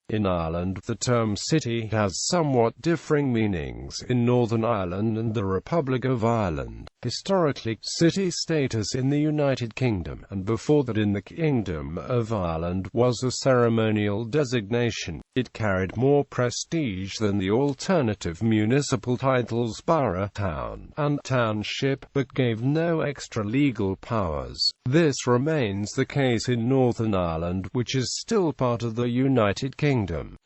In Ireland, the term city has somewhat differing meanings in Northern Ireland and the Republic of Ireland. Historically, city status in the United Kingdom, and before that in the Kingdom of Ireland, was a ceremonial designation. It carried more prestige than the alternative municipal titles borough, town, and township, but gave no extra legal powers. This remains the case in Northern Ireland, which is still part of the United Kingdom.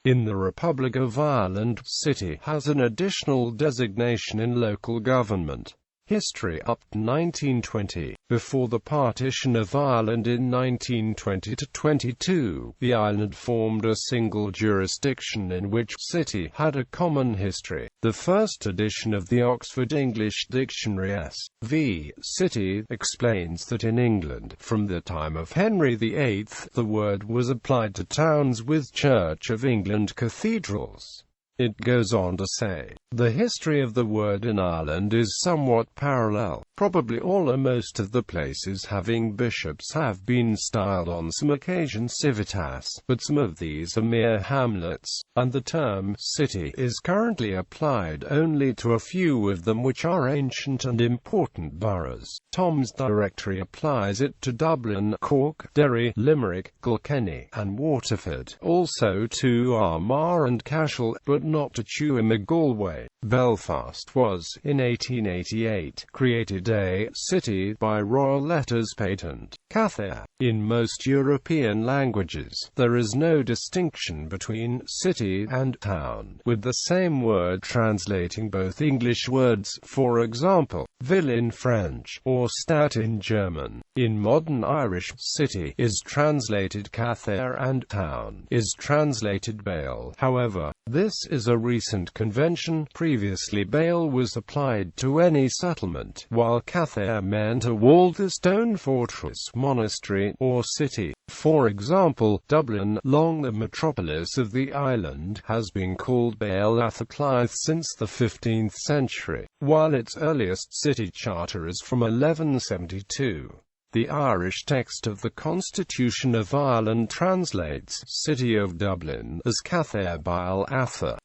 In the Republic of Ireland, city has an additional designation in local government. History up to 1920. Before the partition of Ireland in 1920–22, the island formed a single jurisdiction in which city had a common history. The first edition of the Oxford English Dictionary S.V. City explains that in England, from the time of Henry VIII, the word was applied to towns with Church of England cathedrals. It goes on to say, the history of the word in Ireland is somewhat parallel. Probably all or most of the places having bishops have been styled on some occasion civitas, but some of these are mere hamlets, and the term city is currently applied only to a few of them which are ancient and important boroughs. Tom's Directory applies it to Dublin, Cork, Derry, Limerick, Kilkenny, and Waterford, also to Armagh and Cashel, but not to Tuam or Galway. Belfast was, in 1888, created a city by royal letters patent. Cathair. In most European languages, there is no distinction between city and town, with the same word translating both English words, for example, ville in French, or Stadt in German. In modern Irish, city is translated Cathair and town is translated Bale. However, this is a recent convention. Previously Bale was applied to any settlement, while Cathair meant a walled stone fortress, monastery, or city. For example, Dublin, long the metropolis of the island, has been called Bale Athaclyth since the 15th century, while its earliest city charter is from 1172. The Irish text of the Constitution of Ireland translates City of Dublin as Cathair Bile Atha,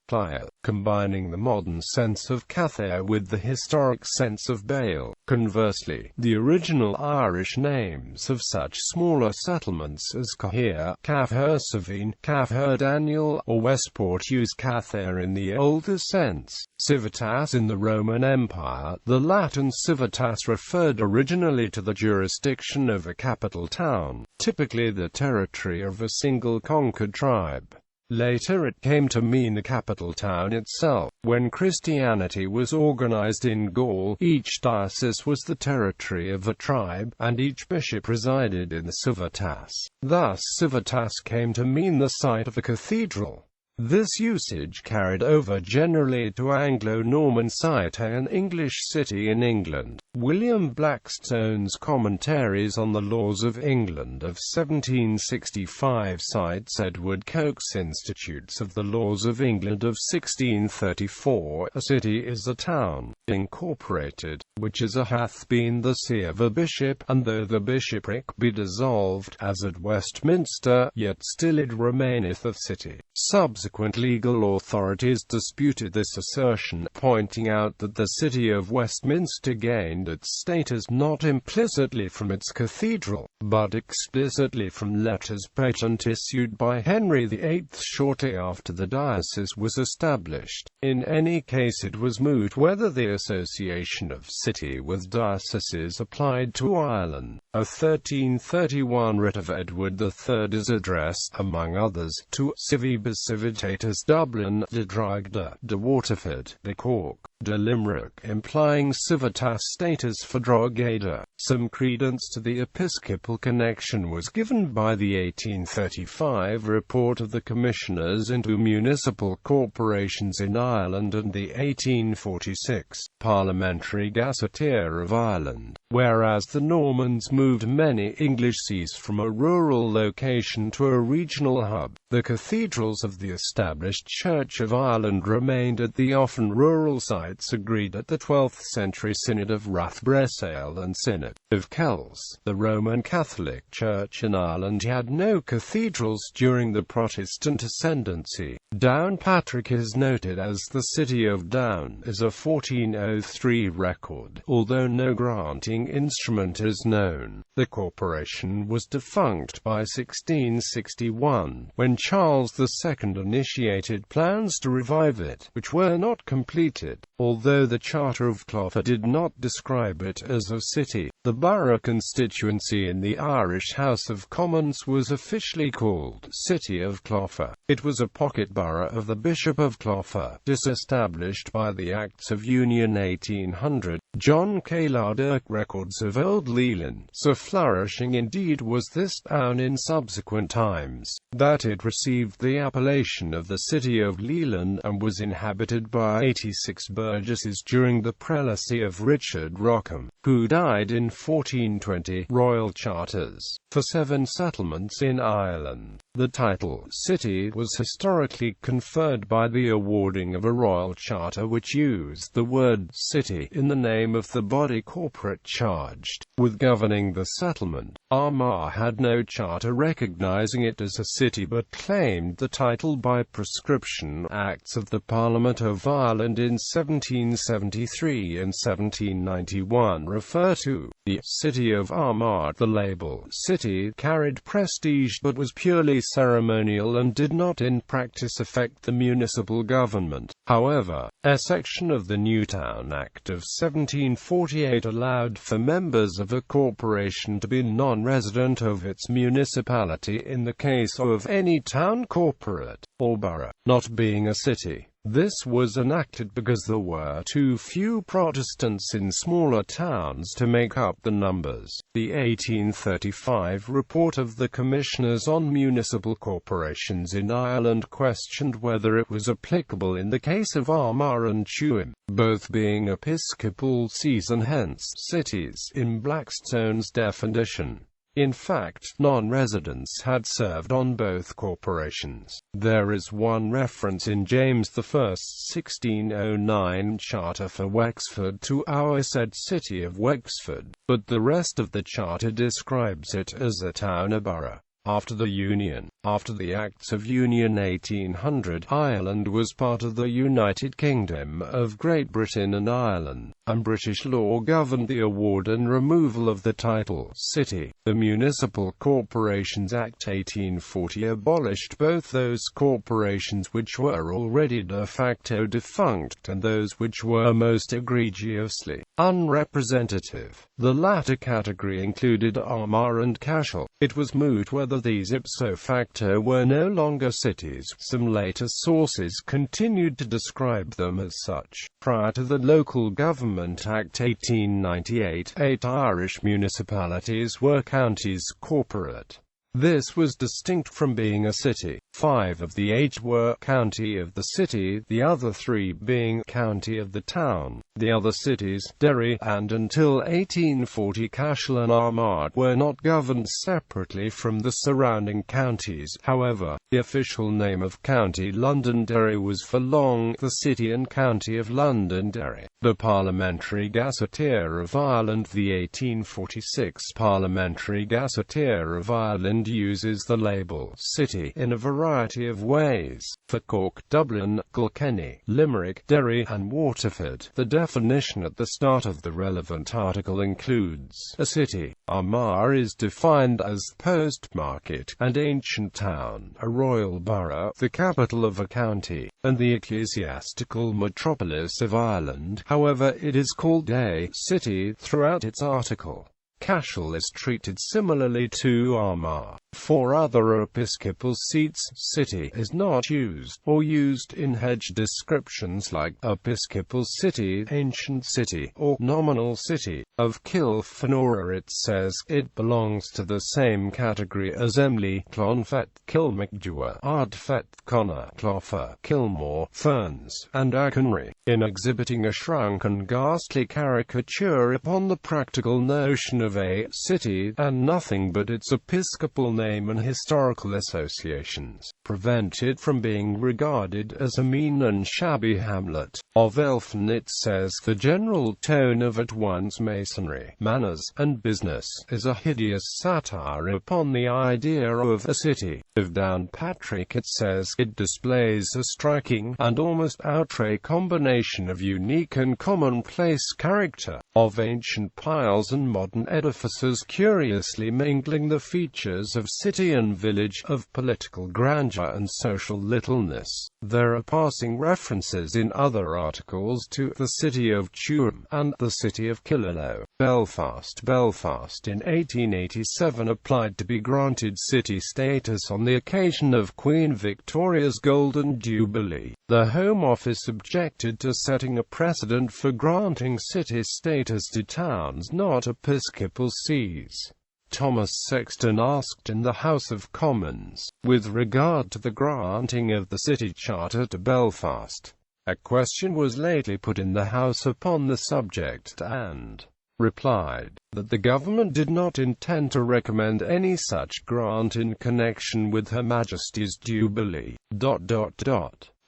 combining the modern sense of Cathair with the historic sense of Bale. Conversely, the original Irish names of such smaller settlements as Cahir, Cafhersavine, Cafherdaniel, or Westport use Cathair in the older sense. Civitas in the Roman Empire. The Latin civitas referred originally to the jurisdiction of a capital town, typically the territory of a single conquered tribe. Later it came to mean the capital town itself. When Christianity was organized in Gaul, each diocese was the territory of a tribe, and each bishop resided in the civitas. Thus civitas came to mean the site of a cathedral. This usage carried over generally to Anglo-Norman cite, an English city in England. William Blackstone's Commentaries on the Laws of England of 1765 cites Edward Coke's Institutes of the Laws of England of 1634. A city is a town, incorporated, which is hath been the see of a bishop, and though the bishopric be dissolved, as at Westminster, yet still it remaineth a city. Subsequent legal authorities disputed this assertion, pointing out that the city of Westminster gained its status not implicitly from its cathedral, but explicitly from letters patent issued by Henry VIII shortly after the diocese was established. In any case, it was moot whether the association of city with dioceses applied to Ireland. A 1331 writ of Edward III is addressed, among others, to Civibus Civitatis Dublin, de Drogheda, de Waterford, de Cork, de Limerick, implying civitas status for Drogheda. Some credence to the episcopal connection was given by the 1835 report of the Commissioners into Municipal Corporations in Ireland and the 1846 Parliamentary Gazetteer of Ireland. Whereas the Normans moved many English sees from a rural location to a regional hub, the cathedrals of the established Church of Ireland remained at the often rural site. Israelites agreed at the 12th century Synod of Rathbresale and Synod of Kells. The Roman Catholic Church in Ireland had no cathedrals during the Protestant ascendancy. Downpatrick is noted as the city of Down as a 1403 record, although no granting instrument is known. The corporation was defunct by 1661, when Charles II initiated plans to revive it, which were not completed. Although the Charter of Clogher did not describe it as a city, the borough constituency in the Irish House of Commons was officially called City of Clogher. It was a pocket borough of the Bishop of Clogher, disestablished by the Acts of Union 1800. John K. Lardock records of Old Leighlin. So flourishing indeed was this town in subsequent times, that it received the appellation of the City of Leighlin, and was inhabited by 86 burgesses during the prelacy of Richard Rockham, who died in 1420. Royal charters for 7 settlements in Ireland. The title city was historically conferred by the awarding of a royal charter which used the word city in the name of the body corporate charged with governing the settlement. Armagh had no charter recognizing it as a city, but claimed the title by prescription. Acts of the Parliament of Ireland in 1773 and 1791 refer to the city of Armagh. The label city carried prestige but was purely ceremonial and did not in practice affect the municipal government. However, a section of the Newtown Act of 1748 allowed for members of a corporation to be non-resident of its municipality in the case of any town corporate or borough not being a city. This was enacted because there were too few Protestants in smaller towns to make up the numbers. The 1835 report of the Commissioners on Municipal Corporations in Ireland questioned whether it was applicable in the case of Armagh and Tuam, both being episcopal sees and hence cities in Blackstone's definition. In fact, non-residents had served on both corporations. There is one reference in James I's 1609 charter for Wexford to our said city of Wexford, but the rest of the charter describes it as a town or borough. After the Acts of Union 1800, Ireland was part of the United Kingdom of Great Britain and Ireland, and British law governed the award and removal of the title city. The Municipal Corporations Act 1840 abolished both those corporations which were already de facto defunct and those which were most egregiously unrepresentative. The latter category included Armagh and Cashel. It was moot whether these ipso facto were no longer cities. Some later sources continued to describe them as such. Prior to the Local Government Act 1898, 8 Irish municipalities were counties corporate. This was distinct from being a city. 5 of the 8 were county of the city, the other 3 being county of the town. The other cities, Derry and until 1840 Cashel and Armagh, were not governed separately from the surrounding counties. However, the official name of County Londonderry was for long the City and County of Londonderry. The Parliamentary Gazetteer of Ireland. The 1846 Parliamentary Gazetteer of Ireland uses the label city in a variety of ways. For Cork, Dublin, Kilkenny, Limerick, Derry, and Waterford, the definition at the start of the relevant article includes a city. Armagh is defined as post-market and ancient town, a royal borough, the capital of a county, and the ecclesiastical metropolis of Ireland. However, it is called a city throughout its article. Cashel is treated similarly to Armagh. For other episcopal seats, city is not used, or used in hedge descriptions like episcopal city, ancient city, or nominal city. Of Kilfenora it says, it belongs to the same category as Emly, Clonfet, Kilmacdua, Ardfet, Connor, Clogher, Kilmore, Ferns, and Achonry, in exhibiting a shrunken ghastly caricature upon the practical notion of a city, and nothing but its episcopal name. name and historical associations, prevent it from being regarded as a mean and shabby hamlet. Of Nilfanion says the general tone of at once masonry, manners, and business is a hideous satire upon the idea of a city. Of Downpatrick it says it displays a striking and almost outre combination of unique and commonplace character, of ancient piles and modern edifices curiously mingling the features of city and village, of political grandeur and social littleness. There are passing references in other articles to the city of Tuam and the city of Killaloe. Belfast in 1887 applied to be granted city status on the occasion of Queen Victoria's Golden Jubilee. The Home Office objected to setting a precedent for granting city status to towns not episcopal sees. Thomas Sexton asked in the House of Commons, with regard to the granting of the city charter to Belfast. A question was lately put in the House upon the subject, and replied that the government did not intend to recommend any such grant in connection with Her Majesty's Jubilee.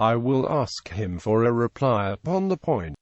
I will ask him for a reply upon the point.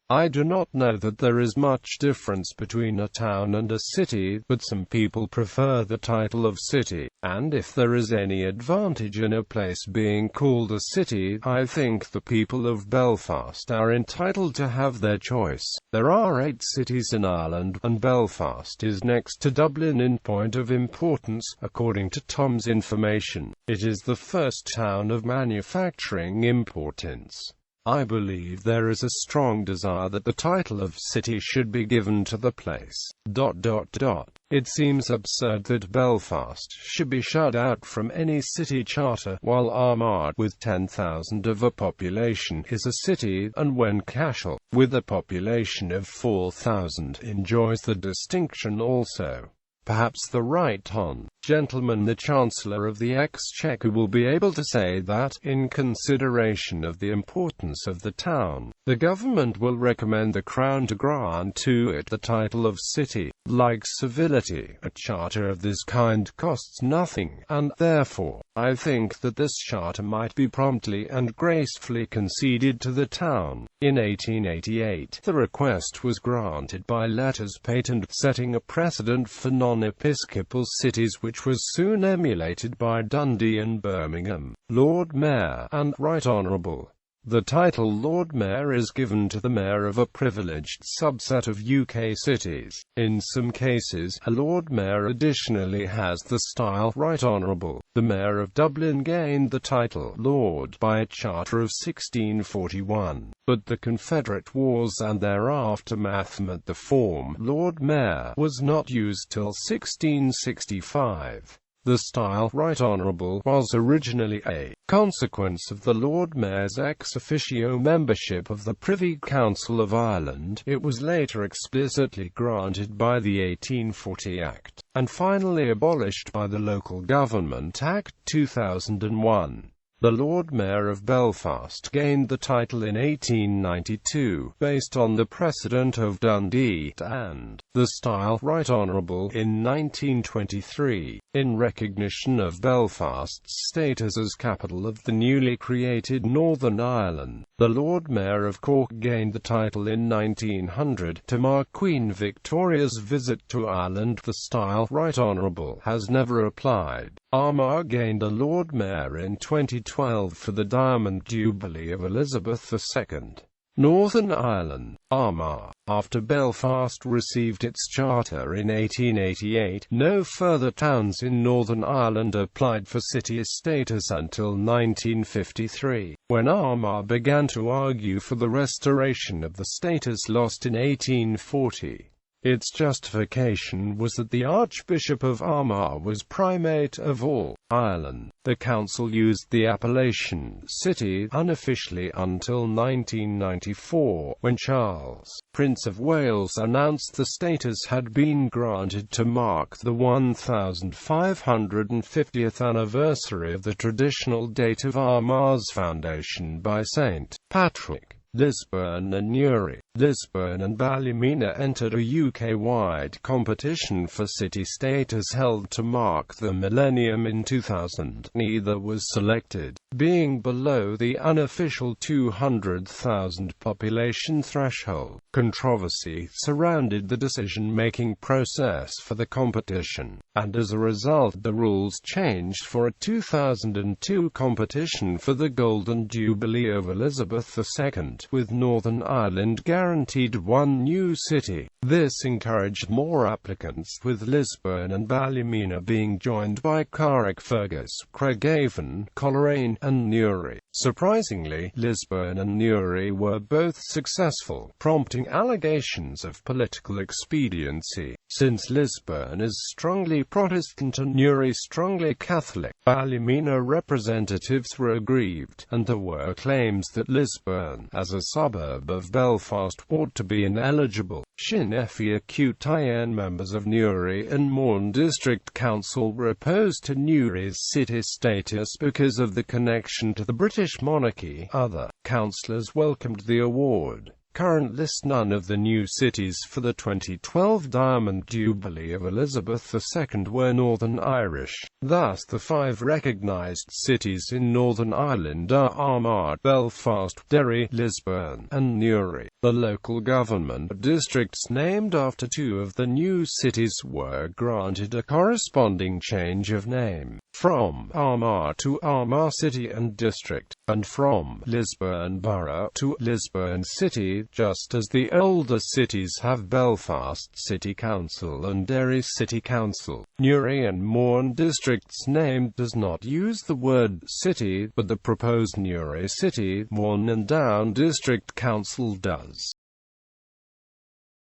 I do not know that there is much difference between a town and a city, but some people prefer the title of city, and if there is any advantage in a place being called a city, I think the people of Belfast are entitled to have their choice. There are 8 cities in Ireland, and Belfast is next to Dublin in point of importance, according to Tom's information. It is the first town of manufacturing importance. I believe there is a strong desire that the title of city should be given to the place. It seems absurd that Belfast should be shut out from any city charter, while Armagh, with 10,000 of a population, is a city, and when Cashel, with a population of 4,000, enjoys the distinction also. Perhaps the Right Hon. Gentleman the Chancellor of the Exchequer will be able to say that, in consideration of the importance of the town, the government will recommend the Crown to grant to it the title of city. Like civility, a charter of this kind costs nothing, and, therefore, I think that this charter might be promptly and gracefully conceded to the town. In 1888, the request was granted by letters patent, setting a precedent for non-episcopal cities which was soon emulated by Dundee and Birmingham. Lord Mayor, and Right Honourable. The title Lord Mayor is given to the mayor of a privileged subset of UK cities. In some cases, a Lord Mayor additionally has the style Right Honourable. The Mayor of Dublin gained the title Lord by a charter of 1641, but the Confederate Wars and their aftermath meant the form Lord Mayor was not used till 1665. The style Right Honourable was originally a consequence of the Lord Mayor's ex officio membership of the Privy Council of Ireland. It was later explicitly granted by the 1840 Act, and finally abolished by the Local Government Act 2001. The Lord Mayor of Belfast gained the title in 1892, based on the precedent of Dundee, and the style Right Honourable in 1923, in recognition of Belfast's status as capital of the newly created Northern Ireland. The Lord Mayor of Cork gained the title in 1900, to mark Queen Victoria's visit to Ireland. The style Right Honourable has never applied. Armagh gained a Lord Mayor in 2012 for the Diamond Jubilee of Elizabeth II. Northern Ireland, Armagh. After Belfast received its charter in 1888, no further towns in Northern Ireland applied for city status until 1953, when Armagh began to argue for the restoration of the status lost in 1840. Its justification was that the Archbishop of Armagh was primate of all Ireland. The council used the appellation city unofficially until 1994, when Charles, Prince of Wales, announced the status had been granted to mark the 1550th anniversary of the traditional date of Armagh's foundation by St. Patrick. Lisburn and Newry. Lisburn and Ballymena entered a UK-wide competition for city status held to mark the millennium in 2000. Neither was selected, being below the unofficial 200,000 population threshold. Controversy surrounded the decision-making process for the competition, and as a result the rules changed for a 2002 competition for the Golden Jubilee of Elizabeth II, with Northern Ireland guaranteed one new city. This encouraged more applicants, with Lisburn and Ballymena being joined by Carrickfergus, Craigavon, Coleraine, and Newry. Surprisingly, Lisburn and Newry were both successful, prompting allegations of political expediency. Since Lisburn is strongly Protestant and Newry strongly Catholic, Ballymena representatives were aggrieved, and there were claims that Lisburn, as a suburb of Belfast, ought to be ineligible. Sinn Féin members of Newry and Mourne District Council were opposed to Newry's city status because of the connection to the British monarchy. Other councillors welcomed the award. Current list: none of the new cities for the 2012 Diamond Jubilee of Elizabeth II were Northern Irish. Thus, the 5 recognised cities in Northern Ireland are Armagh, Belfast, Derry, Lisburn, and Newry. The local government districts named after 2 of the new cities were granted a corresponding change of name, from Armagh to Armagh City and District, and from Lisburn Borough to Lisburn City, just as the older cities have Belfast City Council and Derry City Council. Newry and Mourne District's name does not use the word city, but the proposed Newry City, Mourne and Down District Council does.